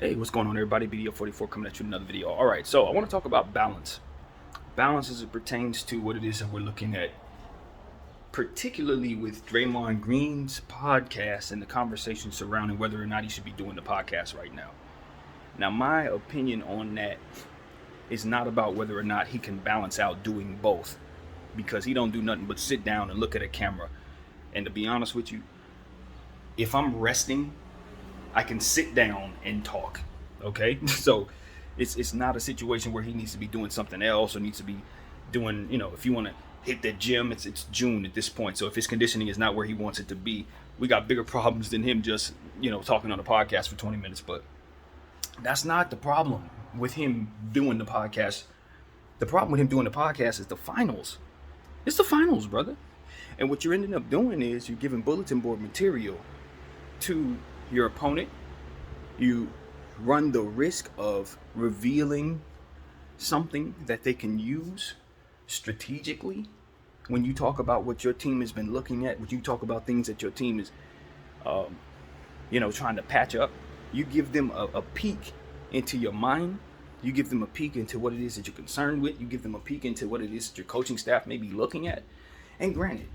Hey, what's going on, everybody? BDO44 coming at you with another video. All right, so I want to talk about balance. Balance as it pertains to what it is that we're looking at, particularly with Draymond Green's podcast and the conversation surrounding whether or not he should be doing the podcast right now. Now, my opinion on that is not about whether or not he can balance out doing both, because he don't do nothing but sit down and look at a camera. And to be honest with you, if I'm resting, I can sit down and talk. Okay, so it's not a situation where he needs to be doing something else or needs to be doing, if you want to hit the gym, it's June at this point. So if his conditioning is not where he wants it to be, we got bigger problems than him just, talking on a podcast for 20 minutes. But that's not the problem with him doing the podcast. The problem with him doing the podcast is the finals. It's the finals, brother. And what you're ending up doing is you're giving bulletin board material to your opponent. You run the risk of revealing something that they can use strategically when you talk about what your team has been looking at, when you talk about things that your team is trying to patch up. You give them a peek into your mind. You give them a peek into what it is that you're concerned with. You give them a peek into what it is that your coaching staff may be looking at. And granted,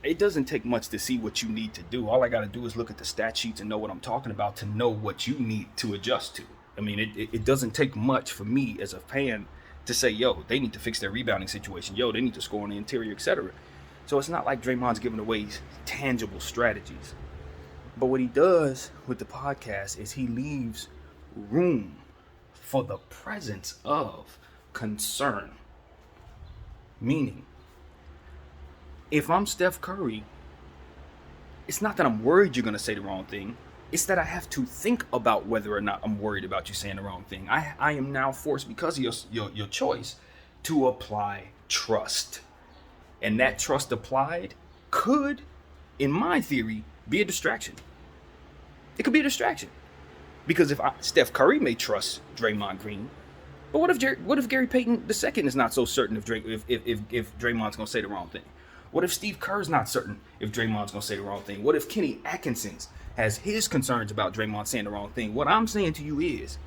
it doesn't take much to see what you need to do. All I got to do is look at the stat sheets and know what I'm talking about to know what you need to adjust to. I mean, it doesn't take much for me as a fan to say, yo, they need to fix their rebounding situation. Yo, they need to score on the interior, etc. So it's not like Draymond's giving away tangible strategies. But what he does with the podcast is he leaves room for the presence of concern. Meaning, if I'm Steph Curry, it's not that I'm worried you're going to say the wrong thing. It's that I have to think about whether or not I'm worried about you saying the wrong thing. I am now forced, because of your choice, to apply trust. And that trust applied could, in my theory, be a distraction. It could be a distraction. Because if Steph Curry may trust Draymond Green, but what if Gary Payton II is not so certain if Draymond's going to say the wrong thing? What if Steve Kerr's not certain if Draymond's going to say the wrong thing? What if Kenny Atkinson has his concerns about Draymond saying the wrong thing? What I'm saying to you is,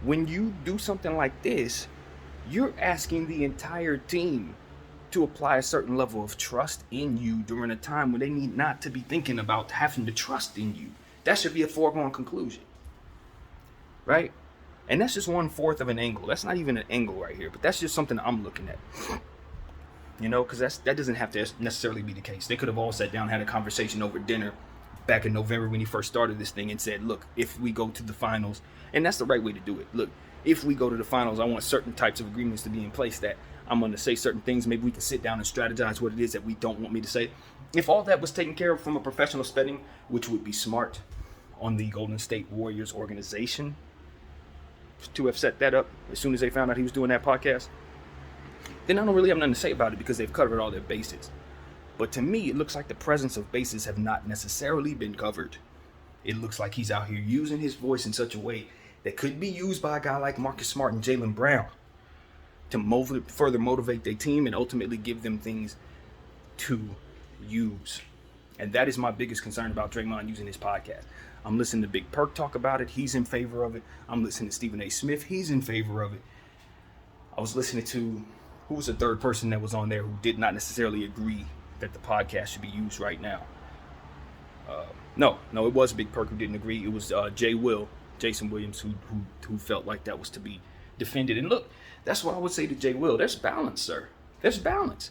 when you do something like this, you're asking the entire team to apply a certain level of trust in you during a time when they need not to be thinking about having to trust in you. That should be a foregone conclusion, right? And that's just 1/4 of an angle. That's not even an angle right here, but that's just something I'm looking at. Because that doesn't have to necessarily be the case. They could have all sat down, had a conversation over dinner back in November when he first started this thing and said, look, if we go to the finals, and that's the right way to do it. Look, if we go to the finals, I want certain types of agreements to be in place that I'm going to say certain things. Maybe we can sit down and strategize what it is that we don't want me to say. If all that was taken care of from a professional setting, which would be smart on the Golden State Warriors organization to have set that up as soon as they found out he was doing that podcast, then I don't really have nothing to say about it because they've covered all their bases. But to me, it looks like the presence of bases have not necessarily been covered. It looks like he's out here using his voice in such a way that could be used by a guy like Marcus Smart and Jaylen Brown to further motivate their team and ultimately give them things to use. And that is my biggest concern about Draymond using his podcast. I'm listening to Big Perk talk about it. He's in favor of it. I'm listening to Stephen A. Smith. He's in favor of it. I was listening to, who was the third person that was on there who did not necessarily agree that the podcast should be used right now? No, it was Big Perk who didn't agree. It was Jason Williams, who felt like that was to be defended. And look, that's what I would say to Jay Will. There's balance, sir. There's balance.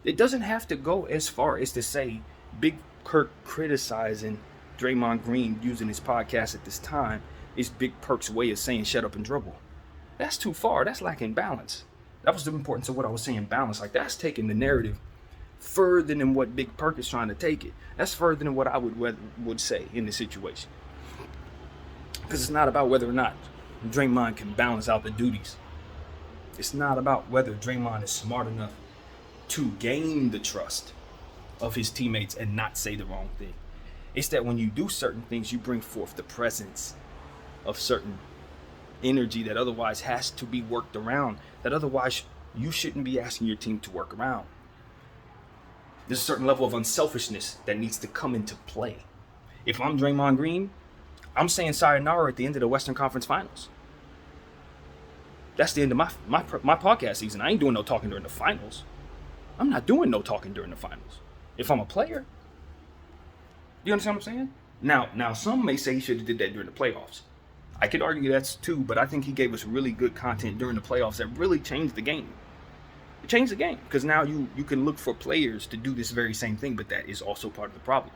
It doesn't have to go as far as to say Big Perk criticizing Draymond Green using his podcast at this time is Big Perk's way of saying shut up and dribble. That's too far. That's lacking balance. That was the importance of what I was saying, balance. Like, that's taking the narrative further than what Big Perk is trying to take it. That's further than what I would say in this situation. Because it's not about whether or not Draymond can balance out the duties. It's not about whether Draymond is smart enough to gain the trust of his teammates and not say the wrong thing. It's that when you do certain things, you bring forth the presence of certain energy that otherwise has to be worked around, that otherwise you shouldn't be asking your team to work around. There's a certain level of unselfishness that needs to come into play. If I'm Draymond Green, I'm saying sayonara at the end of the Western Conference Finals. That's the end of my podcast season. I ain't doing no talking during the finals. I'm not doing no talking during the finals. If I'm a player. You understand what I'm saying? Now some may say he should have did that during the playoffs. I could argue that's too, but I think he gave us really good content during the playoffs that really changed the game. It changed the game because now you can look for players to do this very same thing, but that is also part of the problem.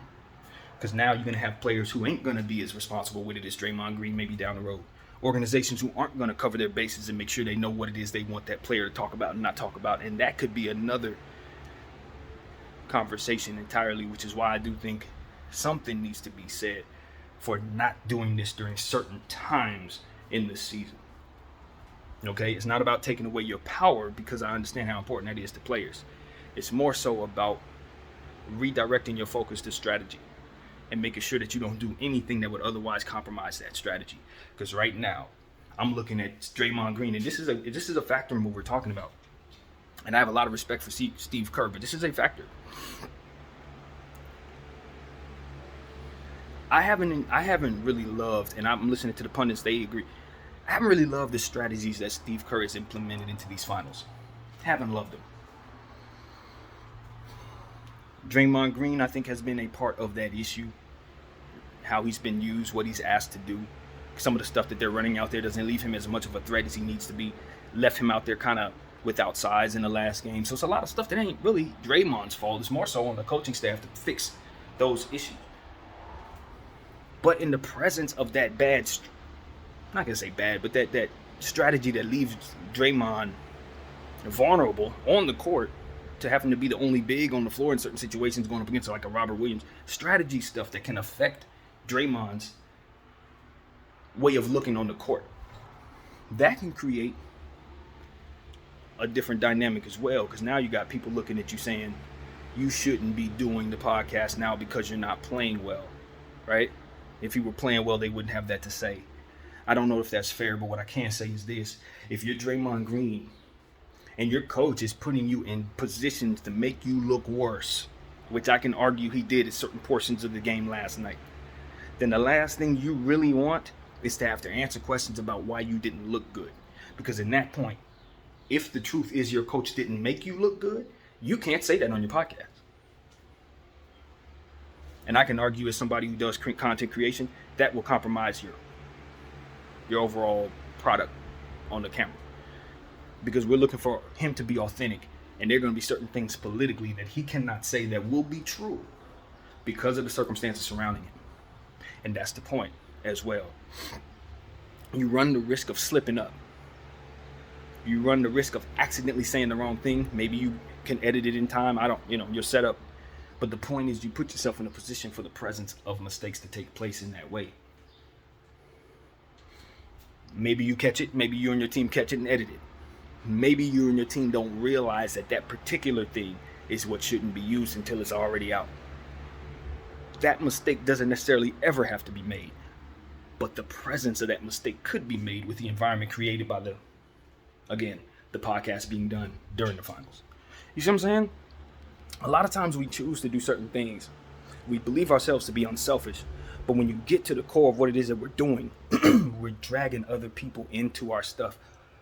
Because now you're going to have players who ain't going to be as responsible with it as Draymond Green maybe down the road. Organizations who aren't going to cover their bases and make sure they know what it is they want that player to talk about and not talk about. And that could be another conversation entirely, which is why I do think something needs to be said for not doing this during certain times in the season. Okay, it's not about taking away your power, because I understand how important that is to players. It's more so about redirecting your focus to strategy and making sure that you don't do anything that would otherwise compromise that strategy. Because right now, I'm looking at Draymond Green, and this is a factor in what we're talking about. And I have a lot of respect for Steve Kerr, but this is a factor. I haven't really loved, and I'm listening to the pundits, they agree. I haven't really loved the strategies that Steve Kerr has implemented into these finals. Haven't loved them. Draymond Green, I think, has been a part of that issue. How he's been used, what he's asked to do. Some of the stuff that they're running out there doesn't leave him as much of a threat as he needs to be. Left him out there kind of without size in the last game. So it's a lot of stuff that ain't really Draymond's fault. It's more so on the coaching staff to fix those issues. But in the presence of that bad, I'm not going to say bad, but that strategy that leaves Draymond vulnerable on the court to having to be the only big on the floor in certain situations going up against like a Robert Williams, strategy stuff that can affect Draymond's way of looking on the court. That can create a different dynamic as well, because now you got people looking at you saying you shouldn't be doing the podcast now because you're not playing well, right? If you were playing well, they wouldn't have that to say. I don't know if that's fair, but what I can say is this. If you're Draymond Green and your coach is putting you in positions to make you look worse, which I can argue he did at certain portions of the game last night, then the last thing you really want is to have to answer questions about why you didn't look good. Because in that point, if the truth is your coach didn't make you look good, you can't say that on your podcast. And I can argue as somebody who does content creation, that will compromise your overall product on the camera. Because we're looking for him to be authentic. And there are going to be certain things politically that he cannot say that will be true because of the circumstances surrounding him. And that's the point as well. You run the risk of slipping up. You run the risk of accidentally saying the wrong thing. Maybe you can edit it in time. Your setup. But the point is you put yourself in a position for the presence of mistakes to take place in that way. Maybe you catch it. Maybe you and your team catch it and edit it. Maybe you and your team don't realize that particular thing is what shouldn't be used until it's already out. That mistake doesn't necessarily ever have to be made. But the presence of that mistake could be made with the environment created by the podcast being done during the finals. You see what I'm saying? A lot of times we choose to do certain things. We believe ourselves to be unselfish. But when you get to the core of what it is that we're doing, we're dragging other people into our stuff,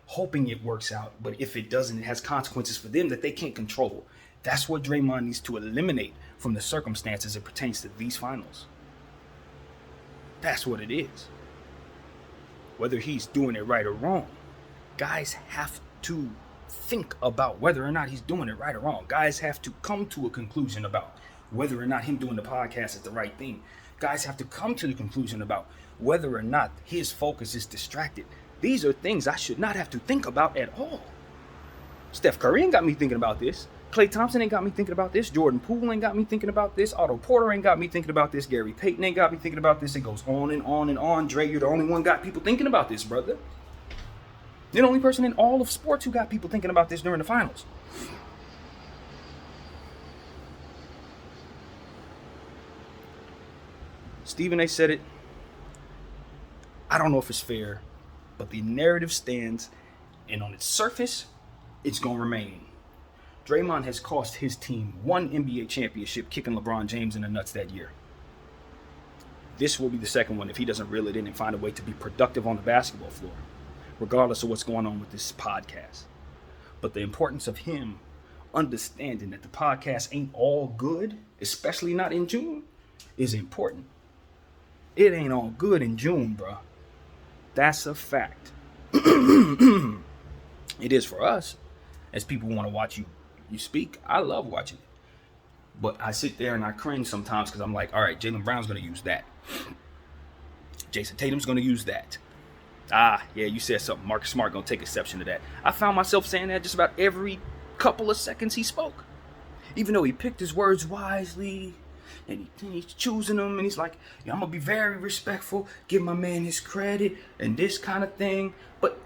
hoping it works out. But if it doesn't, it has consequences for them that they can't control. That's what Draymond needs to eliminate from the circumstances it pertains to these finals. That's what it is. Whether he's doing it right or wrong, guys have to think about whether or not he's doing it right or wrong. Guys have to come to a conclusion about whether or not him doing the podcast is the right thing. Guys have to come to the conclusion about whether or not his focus is distracted. These are things I should not have to think about at all. Steph Curry ain't got me thinking about this. Klay Thompson ain't got me thinking about this. Jordan Poole ain't got me thinking about this. Otto Porter ain't got me thinking about this. Gary Payton ain't got me thinking about this. It goes on and on and on. Dre, you're the only one got people thinking about this, brother. You're the only person in all of sports who got people thinking about this during the finals. Stephen A. said it. I don't know if it's fair, but the narrative stands, and on its surface, it's going to remain. Draymond has cost his team one NBA championship kicking LeBron James in the nuts that year. This will be the second one if he doesn't reel it in and find a way to be productive on the basketball floor, regardless of what's going on with this podcast. But the importance of him understanding that the podcast ain't all good, especially not in June, is important. It ain't all good in June, bro. That's a fact. It is for us, as people want to watch you speak. I love watching it. But I sit there and I cringe sometimes because I'm like, all right, Jaylen Brown's going to use that. Jason Tatum's going to use that. Yeah, you said something. Marcus Smart going to take exception to that. I found myself saying that just about every couple of seconds he spoke. Even though he picked his words wisely and he's choosing them and he's like, yeah, I'm going to be very respectful, give my man his credit and this kind of thing. But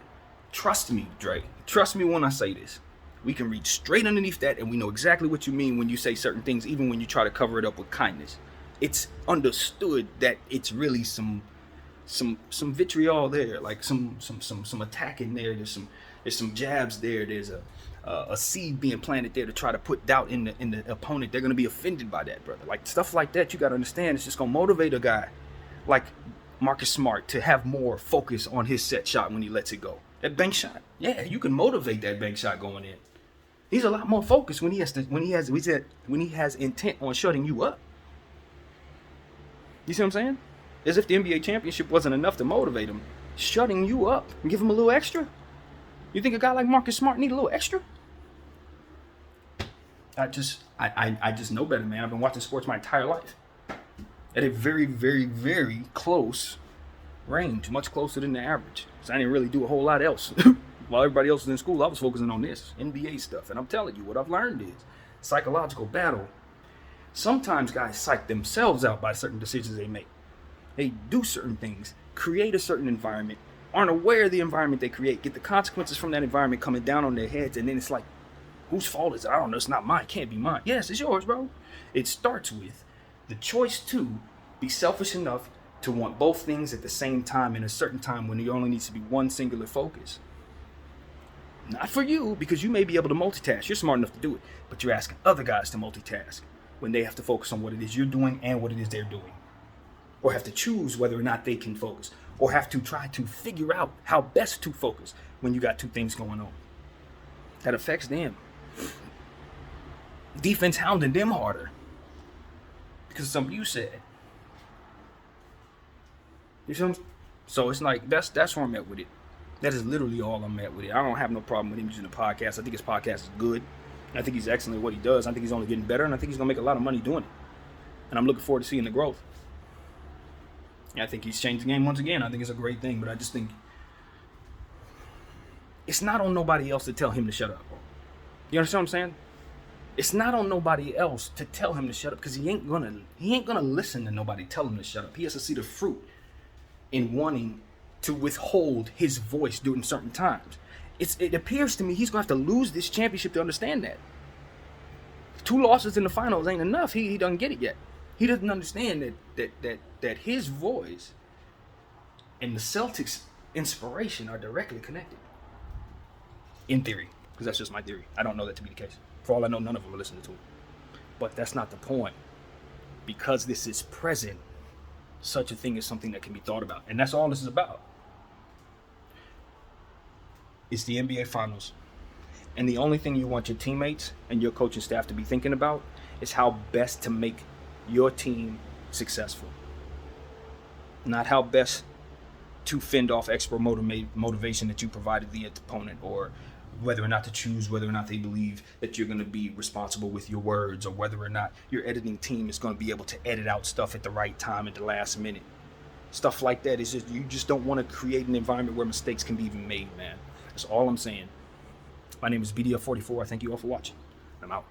trust me, Dre. Trust me when I say this. We can read straight underneath that and we know exactly what you mean when you say certain things, even when you try to cover it up with kindness. It's understood that it's really some vitriol there, like some attack in there. There's some jabs there. There's a seed being planted there to try to put doubt in the opponent. They're gonna be offended by that, brother. Like stuff like that, you gotta understand. It's just gonna motivate a guy like Marcus Smart to have more focus on his set shot when he lets it go. That bank shot, yeah, you can motivate that bank shot going in. He's a lot more focused when he has intent on shutting you up. You see what I'm saying? As if the NBA championship wasn't enough to motivate him. Shutting you up and give him a little extra? You think a guy like Marcus Smart need a little extra? I just know better, man. I've been watching sports my entire life. At a very, very, very close range. Much closer than the average. So I didn't really do a whole lot else. While everybody else was in school, I was focusing on this NBA stuff. And I'm telling you, what I've learned is psychological battle. Sometimes guys psych themselves out by certain decisions they make. They do certain things, create a certain environment, aren't aware of the environment they create, get the consequences from that environment coming down on their heads, and then it's like, whose fault is it? I don't know, it's not mine, it can't be mine. Yes, it's yours, bro. It starts with the choice to be selfish enough to want both things at the same time in a certain time when there only needs to be one singular focus. Not for you, because you may be able to multitask. You're smart enough to do it. But you're asking other guys to multitask when they have to focus on what it is you're doing and what it is they're doing. Or have to choose whether or not they can focus. Or have to try to figure out how best to focus when you got two things going on. That affects them. Defense hounding them harder. Because of something you said. You see what I'm saying? So it's like, that's where I'm at with it. That is literally all I'm at with it. I don't have no problem with him using the podcast. I think his podcast is good. I think he's excellent at what he does. I think he's only getting better, and I think he's going to make a lot of money doing it. And I'm looking forward to seeing the growth. I think he's changed the game once again. I think it's a great thing, but I just think it's not on nobody else to tell him to shut up. You understand what I'm saying? It's not on nobody else to tell him to shut up because he ain't gonna listen to nobody tell him to shut up. He has to see the fruit in wanting to withhold his voice during certain times. It appears to me he's going to have to lose this championship to understand that. 2 losses in the finals ain't enough. He doesn't get it yet. He doesn't understand that his voice and the Celtics' inspiration are directly connected. In theory, because that's just my theory. I don't know that to be the case. For all I know, none of them are listening to it. But that's not the point. Because this is present, such a thing is something that can be thought about. And that's all this is about. It's the NBA Finals. And the only thing you want your teammates and your coaching staff to be thinking about is how best to make your team successful. Not how best to fend off extra motivation that you provided the opponent, or whether or not to choose whether or not they believe that you're going to be responsible with your words, or whether or not your editing team is going to be able to edit out stuff at the right time at the last minute. Stuff like that is just, you just don't want to create an environment where mistakes can be even made, man. That's all I'm saying. My name is BDF44. I thank you all for watching. I'm out.